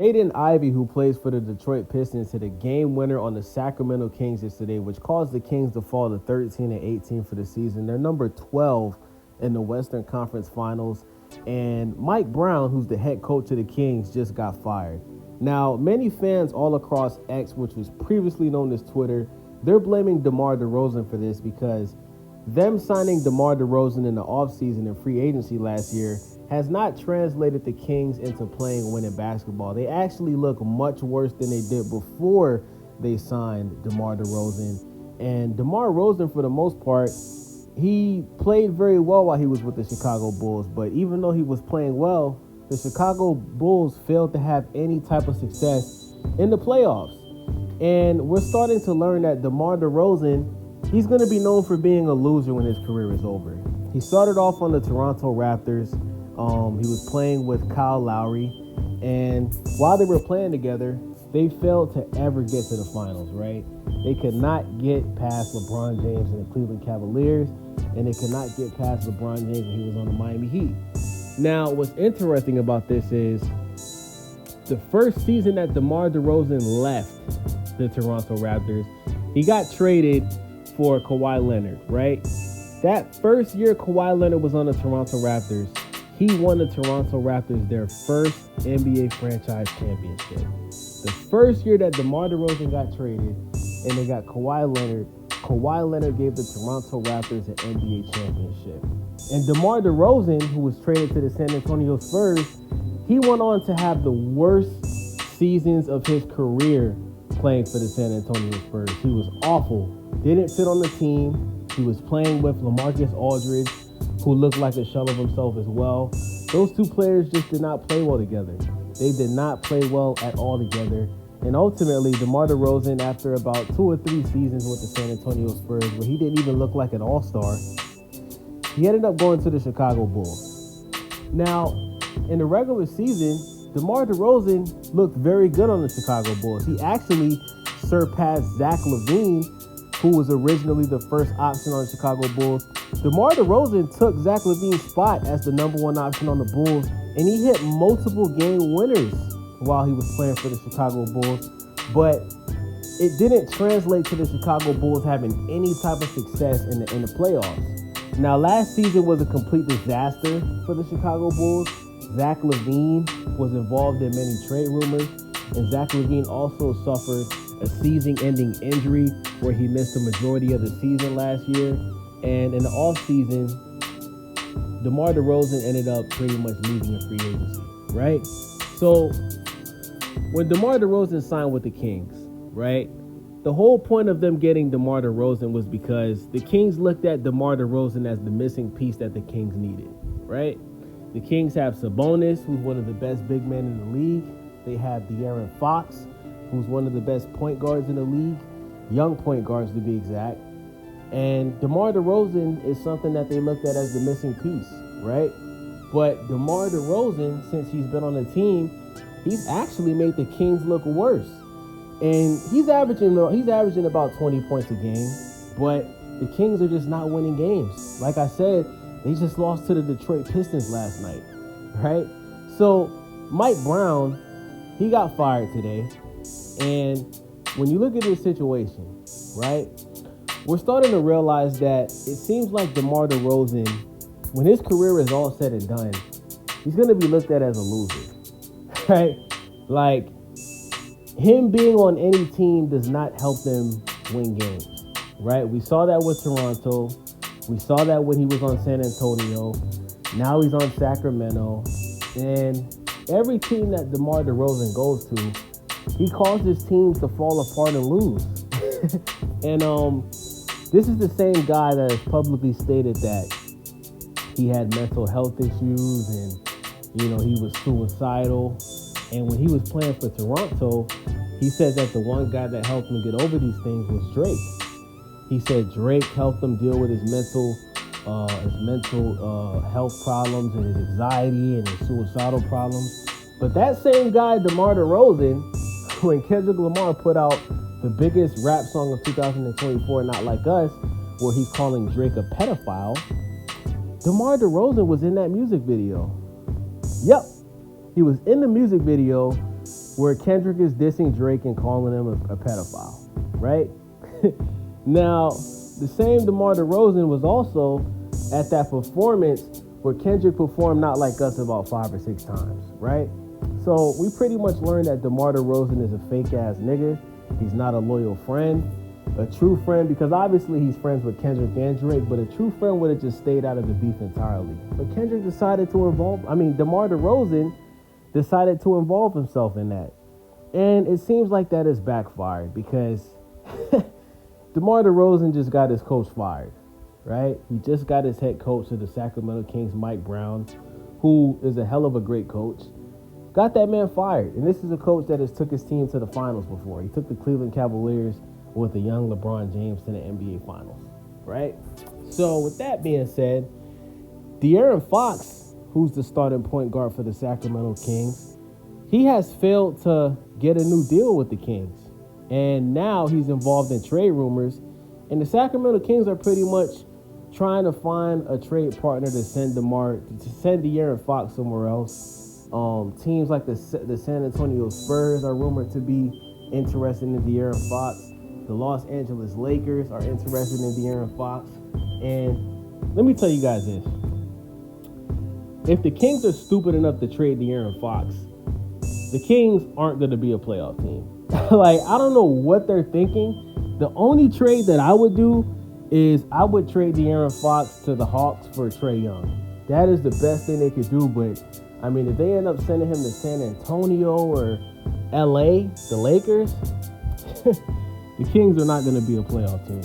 Aiden Ivey, who plays for the Detroit Pistons, hit a game winner on the Sacramento Kings yesterday, which caused the Kings to fall to 13-18 for the season. They're number 12 in the Western Conference Finals. And Mike Brown, who's the head coach of the Kings, just got fired. Now, many fans all across X, which was previously known as Twitter, they're blaming DeMar DeRozan for this because them signing DeMar DeRozan in the offseason and free agency last year has not translated the Kings into playing winning basketball. They actually look much worse than they did before they signed DeMar DeRozan. And DeMar DeRozan, for the most part, he played very well while he was with the Chicago Bulls. But even though he was playing well, the Chicago Bulls failed to have any type of success in the playoffs. And we're starting to learn that DeMar DeRozan, he's going to be known for being a loser when his career is over. He started off on the Toronto Raptors. He was playing with Kyle Lowry, and while they were playing together, they failed to ever get to the finals, right? They could not get past LeBron James and the Cleveland Cavaliers, and they could not get past LeBron James when he was on the Miami Heat. Now, what's interesting about this is the first season that DeMar DeRozan left the Toronto Raptors, he got traded for Kawhi Leonard, right? That first year Kawhi Leonard was on the Toronto Raptors, he won the Toronto Raptors their first NBA franchise championship. The first year that DeMar DeRozan got traded and they got Kawhi Leonard gave the Toronto Raptors an NBA championship. And DeMar DeRozan, who was traded to the San Antonio Spurs, he went on to have the worst seasons of his career playing for the San Antonio Spurs. He was awful. Didn't fit on the team. He was playing with LaMarcus Aldridge, who looked like a shell of himself as well. Those two players just did not play well together. They did not play well at all together. And ultimately, DeMar DeRozan, after about 2 or 3 seasons with the San Antonio Spurs, where he didn't even look like an all-star, he ended up going to the Chicago Bulls. Now, in the regular season, DeMar DeRozan looked very good on the Chicago Bulls. He actually surpassed Zach LaVine, who was originally the first option on the Chicago Bulls. DeMar DeRozan took Zach LaVine's spot as the number 1 option on the Bulls, and he hit multiple game winners while he was playing for the Chicago Bulls. But it didn't translate to the Chicago Bulls having any type of success in the playoffs. Now, last season was a complete disaster for the Chicago Bulls. Zach LaVine was involved in many trade rumors, and Zach LaVine also suffered a season-ending injury where he missed the majority of the season last year. And in the offseason, DeMar DeRozan ended up pretty much leaving in free agency, right? So when DeMar DeRozan signed with the Kings, right, the whole point of them getting DeMar DeRozan was because the Kings looked at DeMar DeRozan as the missing piece that the Kings needed, right? The Kings have Sabonis, who's one of the best big men in the league. They have De'Aaron Fox, who's one of the best point guards in the league, young point guards to be exact. And DeMar DeRozan is something that they looked at as the missing piece, right? But DeMar DeRozan, since he's been on the team, he's actually made the Kings look worse. And he's averaging about 20 points a game, but the Kings are just not winning games. Like I said, they just lost to the Detroit Pistons last night, right? So Mike Brown, he got fired today. And when you look at this situation, right, we're starting to realize that it seems like DeMar DeRozan, when his career is all said and done, he's going to be looked at as a loser, right? Like, him being on any team does not help them win games, right? We saw that with Toronto. We saw that when he was on San Antonio. Now he's on Sacramento. And every team that DeMar DeRozan goes to, he causes teams to fall apart and lose. And this is the same guy that has publicly stated that he had mental health issues and, he was suicidal. And when he was playing for Toronto, he said that the one guy that helped him get over these things was Drake. He said Drake helped him deal with his mental health problems and his anxiety and his suicidal problems. But that same guy, DeMar DeRozan, when Kendrick Lamar put out the biggest rap song of 2024, Not Like Us, where he's calling Drake a pedophile, DeMar DeRozan was in that music video. Yep, he was in the music video where Kendrick is dissing Drake and calling him a pedophile, right? Now, the same DeMar DeRozan was also at that performance where Kendrick performed Not Like Us about 5 or 6 times, right? So we pretty much learned that DeMar DeRozan is a fake-ass nigga. He's not a loyal friend. A true friend, because obviously he's friends with Kendrick and Drake, but a true friend would have just stayed out of the beef entirely. But Kendrick decided to DeMar DeRozan decided to involve himself in that. And it seems like that has backfired because DeMar DeRozan just got his coach fired, right? He just got his head coach of the Sacramento Kings, Mike Brown, who is a hell of a great coach. Got that man fired. And this is a coach that has took his team to the finals before. He took the Cleveland Cavaliers with the young LeBron James to the NBA Finals, right? So with that being said, De'Aaron Fox, who's the starting point guard for the Sacramento Kings, he has failed to get a new deal with the Kings. And now he's involved in trade rumors. And the Sacramento Kings are pretty much trying to find a trade partner to send De'Aaron Fox somewhere else. Teams like the San Antonio Spurs are rumored to be interested in De'Aaron Fox. The Los Angeles Lakers are interested in De'Aaron Fox. And let me tell you guys this. If the Kings are stupid enough to trade De'Aaron Fox, the Kings aren't going to be a playoff team. Like, I don't know what they're thinking. The only trade that I would do is I would trade De'Aaron Fox to the Hawks for Trae Young. That is the best thing they could do. But, I mean, if they end up sending him to San Antonio or LA, the Lakers, the Kings are not going to be a playoff team.